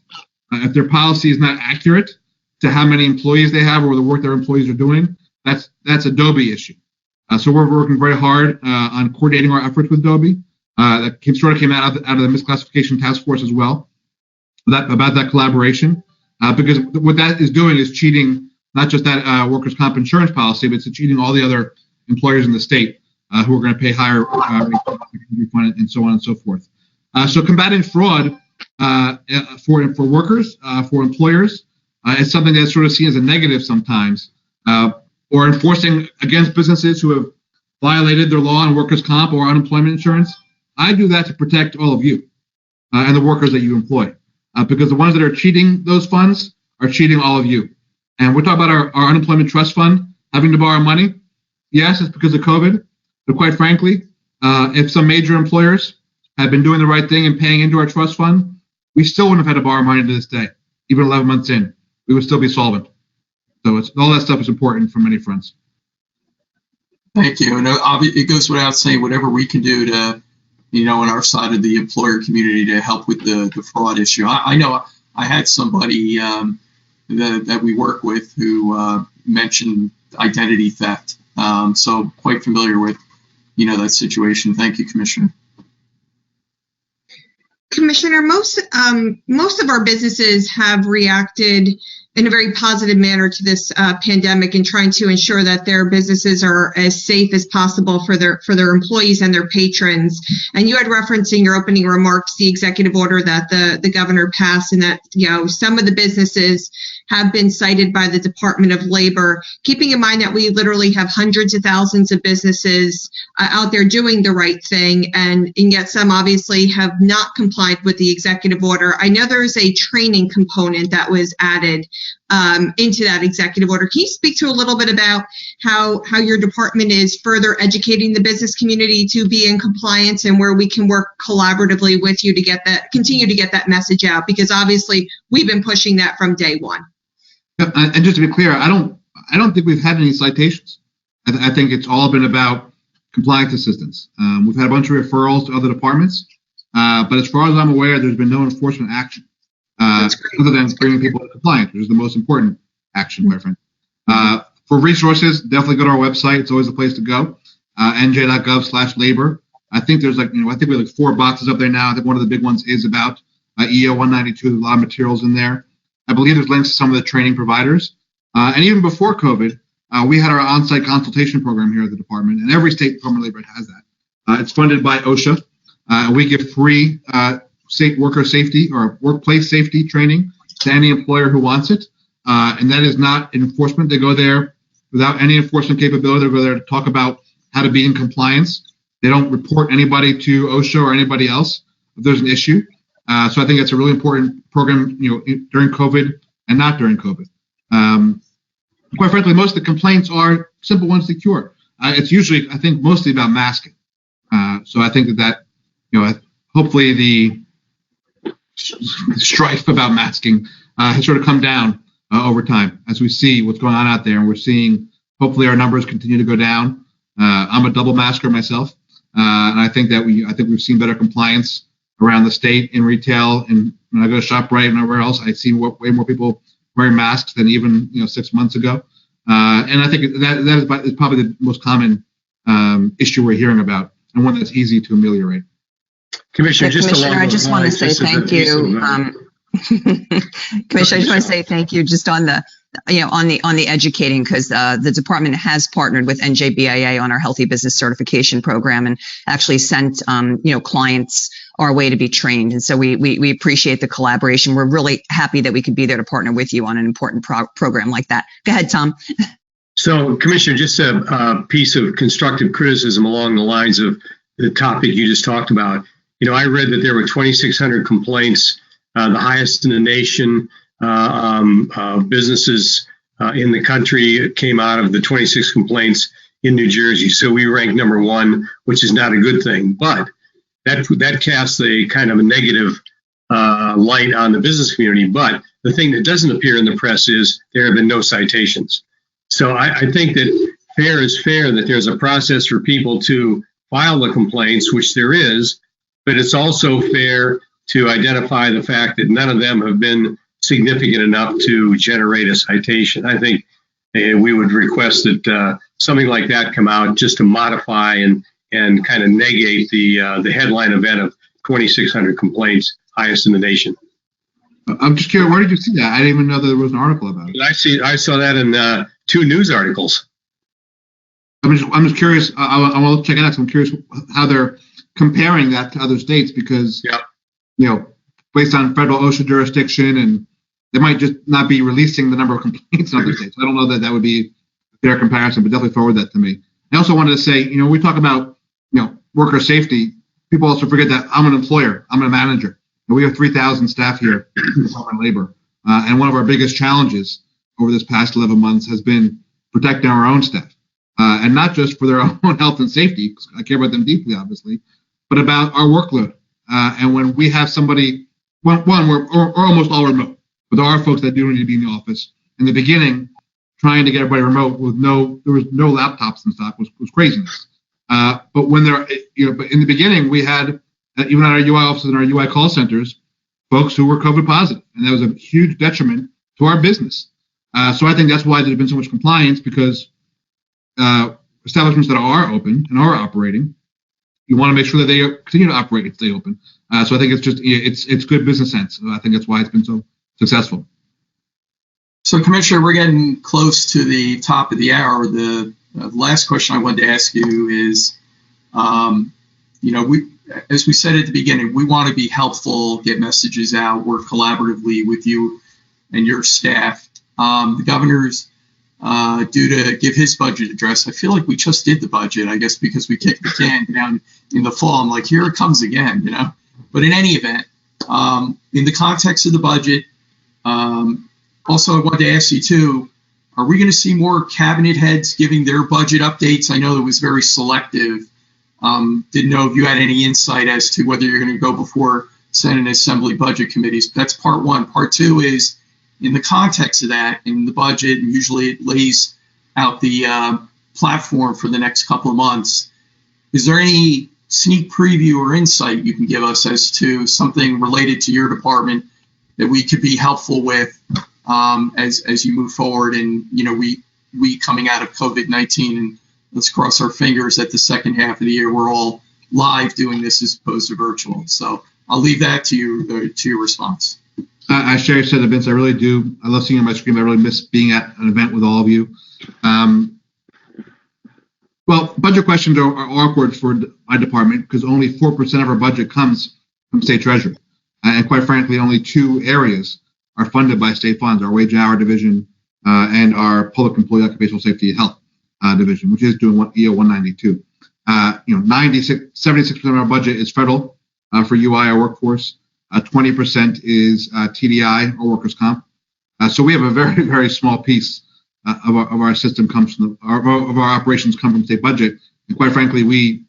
If their policy is not accurate to how many employees they have or the work their employees are doing, that's a Adobe issue. So we're working very hard on coordinating our efforts with Adobe. That sort of came out of the misclassification task force as well, about that collaboration. Because what that is doing is cheating not just that workers' comp insurance policy, but it's cheating all the other employers in the state who are going to pay higher refund and so on and so forth. So combating fraud for workers, for employers, is something that's sort of seen as a negative sometimes, or enforcing against businesses who have violated their law on workers' comp or unemployment insurance. I do that to protect all of you and the workers that you employ, because the ones that are cheating those funds are cheating all of you. And we're talking about our unemployment trust fund having to borrow money. Yes, it's because of COVID, but quite frankly, if some major employers had been doing the right thing and paying into our trust fund, we still wouldn't have had to borrow money to this day, even 11 months in. We would still be solvent. So all that stuff is important from many fronts. Thank you. And it goes without saying, whatever we can do to, on our side of the employer community to help with the fraud issue. I know I had somebody that we work with who mentioned identity theft. So quite familiar with, that situation. Thank you, Commissioner. Commissioner, most of our businesses have reacted in a very positive manner to this pandemic and trying to ensure that their businesses are as safe as possible for their employees and their patrons. And you had referenced in your opening remarks the executive order that the governor passed, and that some of the businesses have been cited by the Department of Labor. Keeping in mind that we literally have hundreds of thousands of businesses out there doing the right thing, and yet some obviously have not complied with the executive order. I know there's a training component that was added into that executive order. Can you speak to a little bit about how your department is further educating the business community to be in compliance, and where we can work collaboratively with you to continue to get that message out? Because obviously we've been pushing that from day one. And just to be clear, I don't think we've had any citations. I think it's all been about compliance assistance. We've had a bunch of referrals to other departments, but as far as I'm aware, there's been no enforcement action other than bringing people into compliance, which is the most important action, quite frankly. For resources, definitely go to our website. It's always the place to go. nj.gov/labor. I think there's I think we have 4 boxes up there now. I think one of the big ones is about EO 192. There's a lot of materials in there. I believe there's links to some of the training providers. And even before COVID, we had our on-site consultation program here at the department, and every state Department of Labor has that. It's funded by OSHA. We give free worker safety or workplace safety training to any employer who wants it. And that is not enforcement. They go there without any enforcement capability. They go there to talk about how to be in compliance. They don't report anybody to OSHA or anybody else if there's an issue. So I think it's a really important program, during COVID and not during COVID. Quite frankly, most of the complaints are simple ones to cure. It's usually, I think, mostly about masking. So I think that hopefully the strife about masking has sort of come down over time as we see what's going on out there, and we're seeing hopefully our numbers continue to go down. I'm a double masker myself, and I think we've seen better compliance around the state in retail. And when I go to ShopRite and everywhere else, I see way more people wearing masks than even 6 months ago. And I think that is probably the most common issue we're hearing about, and one that's easy to ameliorate. Commissioner, I just want to say thank you. Commissioner, I just want to say thank you just on the on the educating, because the department has partnered with NJBIA on our Healthy Business Certification Program and actually sent clients our way to be trained. And so we appreciate the collaboration. We're really happy that we could be there to partner with you on an important program like that. Go ahead, Tom. So, Commissioner, just a piece of constructive criticism along the lines of the topic you just talked about. I read that there were 2,600 complaints, the highest in the nation. Businesses in the country came out of the 26 complaints in New Jersey. So we ranked number 1, which is not a good thing. But that casts a kind of a negative light on the business community. But the thing that doesn't appear in the press is there have been no citations. So I think that fair is fair, that there's a process for people to file the complaints, which there is, but it's also fair to identify the fact that none of them have been significant enough to generate a citation. I think we would request that something like that come out just to modify and kind of negate the headline event of 2,600 complaints, highest in the nation. I'm just curious, where did you see that? I didn't even know that there was an article about it. I saw that in 2 news articles. I'm just curious. I want to check it out. So I'm curious how they're comparing that to other states, because based on federal OSHA jurisdiction, and they might just not be releasing the number of complaints in other states. I don't know that would be a fair comparison, but definitely forward that to me. I also wanted to say, we talk about worker safety. People also forget that I'm an employer. I'm a manager. And we have 3,000 staff here in the Department of Labor. And one of our biggest challenges over this past 11 months has been protecting our own staff. And not just for their own health and safety, because I care about them deeply, obviously, but about our workload. And when we have somebody, we're almost all remote. But there are folks that do need to be in the office. In the beginning, trying to get everybody remote there was no laptops in stock was craziness. But when but in the beginning, we had, even at our UI offices and our UI call centers, folks who were COVID positive. And that was a huge detriment to our business. So I think that's why there's been so much compliance, because establishments that are open and are operating, you want to make sure that they continue to operate and stay open. So I think it's good business sense. I think that's why it's been so successful. So, Commissioner, we're getting close to the top of the hour. The last question I wanted to ask you is, as we said at the beginning, we want to be helpful, get messages out, work collaboratively with you and your staff. The governor's due to give his budget address. I feel like we just did the budget, I guess, because we kicked the can down in the fall. I'm like, here it comes again, But in any event, in the context of the budget, also I wanted to ask you too, are we going to see more cabinet heads giving their budget updates? I know it was very selective. Didn't know if you had any insight as to whether you're going to go before Senate and Assembly budget committees. That's part one. Part two is, in the context of that, in the budget, and usually it lays out the platform for the next couple of months. Is there any sneak preview or insight you can give us as to something related to your department that we could be helpful with as you move forward? And we coming out of COVID-19, and let's cross our fingers that the second half of the year we're all live doing this as opposed to virtual. So I'll leave that to your response. I share your sentiments. I really do. I love seeing you on my screen. I really miss being at an event with all of you. Well, budget questions are awkward for my department because only 4% of our budget comes from state treasury. And quite frankly, only two areas are funded by state funds, our wage hour division and our public employee occupational safety and health division, which is doing EO 192. 76% of our budget is federal for UI, our workforce. 20% is TDI or workers' comp. So we have a very, very small piece of our system comes from of our operations come from state budget. And quite frankly, we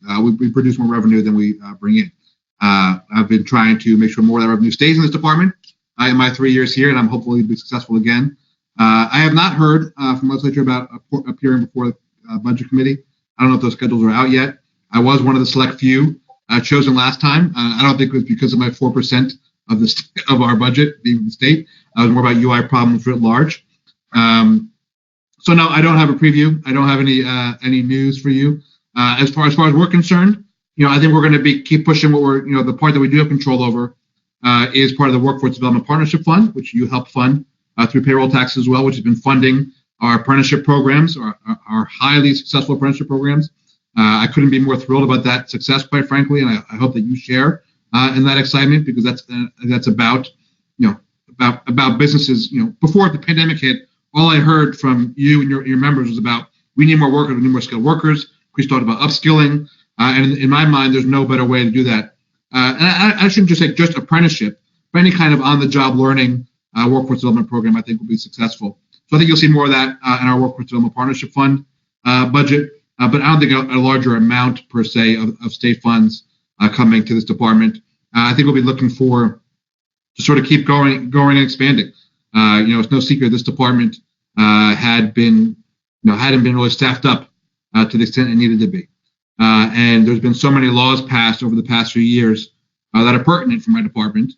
produce more revenue than we bring in. I've been trying to make sure more of that revenue stays in this department in my 3 years here, and I'm hopefully be successful again. I have not heard from the legislature about appearing before the budget committee. I don't know if those schedules are out yet. I was one of the select few chosen last time. I don't think it was because of my 4% of our budget being the state. It was more about UI problems writ large. So no, I don't have a preview. I don't have any news for you. As far as we're concerned, I think we're going to keep pushing what we're, the part that we do have control over is part of the Workforce Development Partnership Fund, which you help fund through payroll taxes as well, which has been funding our apprenticeship programs, our highly successful apprenticeship programs. I couldn't be more thrilled about that success, quite frankly, and I hope that you share in that excitement, because that's about businesses. Before the pandemic hit, all I heard from you and your members was about, we need more workers, we need more skilled workers. We talked about upskilling, and in my mind, there's no better way to do that. And I shouldn't just say just apprenticeship, but any kind of on-the-job learning workforce development program, I think will be successful. So I think you'll see more of that in our Workforce Development Partnership Fund budget, but I don't think a larger amount per se of state funds coming to this department. I think we'll be looking for to sort of keep growing and expanding. It's no secret this department hadn't been really staffed up to the extent it needed to be. And there's been so many laws passed over the past few years that are pertinent for my department.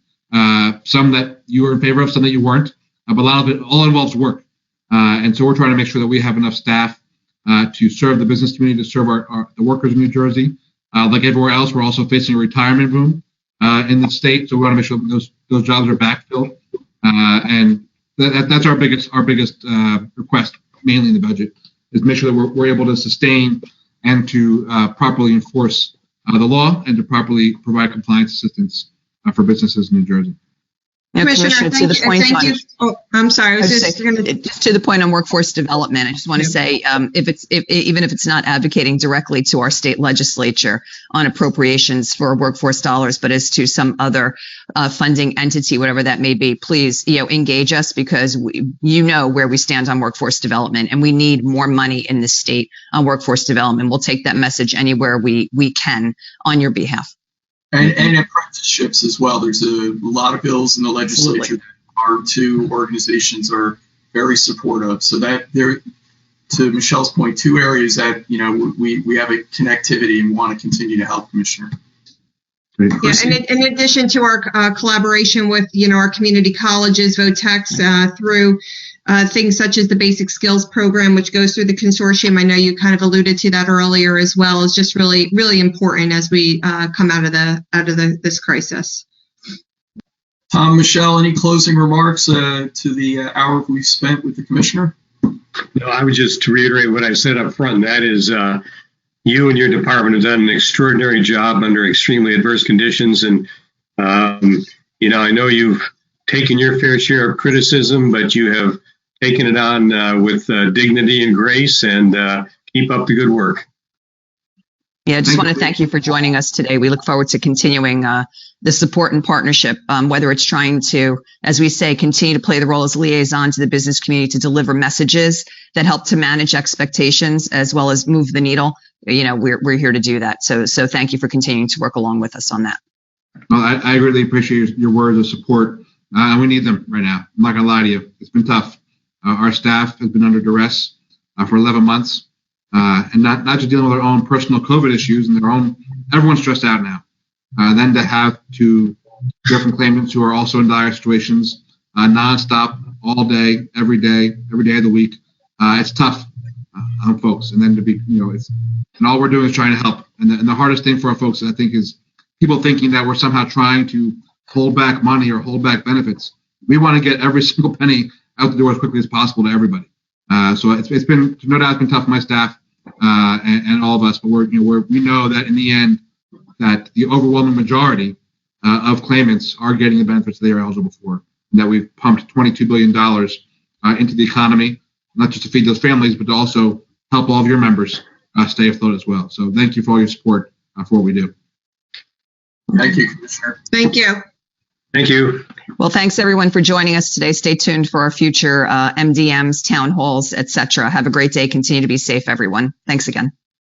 Some that you were in favor of, some that you weren't, but a lot of it all involves work. And so we're trying to make sure that we have enough staff to serve the business community, to serve the workers in New Jersey. Like everywhere else, we're also facing a retirement boom in the state, so we want to make sure that those jobs are backfilled. And that's our biggest request, mainly in the budget, is make sure that we're able to sustain and to properly enforce the law and to properly provide compliance assistance for businesses in New Jersey. Now, Commissioner, to the point thank you. Oh, I'm sorry. I was just going to. Just to the point on workforce development, I just want to say, even if it's not advocating directly to our state legislature on appropriations for workforce dollars, but as to some other funding entity, whatever that may be, please, engage us, because where we stand on workforce development, and we need more money in the state on workforce development. We'll take that message anywhere we can on your behalf. And apprenticeships as well. There's a lot of bills in the legislature that our two organizations are very supportive. So that there, to Michelle's point, two areas that we have a connectivity and want to continue to help, Commissioner. Yeah, and in addition to our collaboration with our community colleges, VOTEX, through things such as the basic skills program, which goes through the consortium. I know you kind of alluded to that earlier as well, is just really, really important as we come out of this crisis. Tom, Michelle, any closing remarks to the hour we've spent with the commissioner? No, I would just reiterate what I said up front, and that is you and your department have done an extraordinary job under extremely adverse conditions. And, I know you've taken your fair share of criticism, but you have taken it on with dignity and grace, and keep up the good work. Yeah, I just want to thank you for joining us today. We look forward to continuing the support and partnership, whether it's trying to, as we say, continue to play the role as liaison to the business community to deliver messages that help to manage expectations as well as move the needle. We're here to do that. So thank you for continuing to work along with us on that. Well, I really appreciate your words of support. We need them right now. I'm not going to lie to you. It's been tough. Our staff has been under duress for 11 months. And not just dealing with their own personal COVID issues and everyone's stressed out now. Then to have to hear from claimants who are also in dire situations, nonstop, all day, every day of the week. It's tough on folks. And then to be, and all we're doing is trying to help. And the hardest thing for our folks, I think, is people thinking that we're somehow trying to hold back money or hold back benefits. We want to get every single penny out the door as quickly as possible to everybody. So it's been, no doubt, it's been tough for my staff. And all of us, but we know that in the end, that the overwhelming majority of claimants are getting the benefits they are eligible for, and that we've pumped $22 billion into the economy, not just to feed those families, but to also help all of your members stay afloat as well. So thank you for all your support for what we do. Thank you, Commissioner. Thank you. Thank you. Well, thanks everyone for joining us today. Stay tuned for our future MDMs, town halls, etc. Have a great day. Continue to be safe, everyone. Thanks again.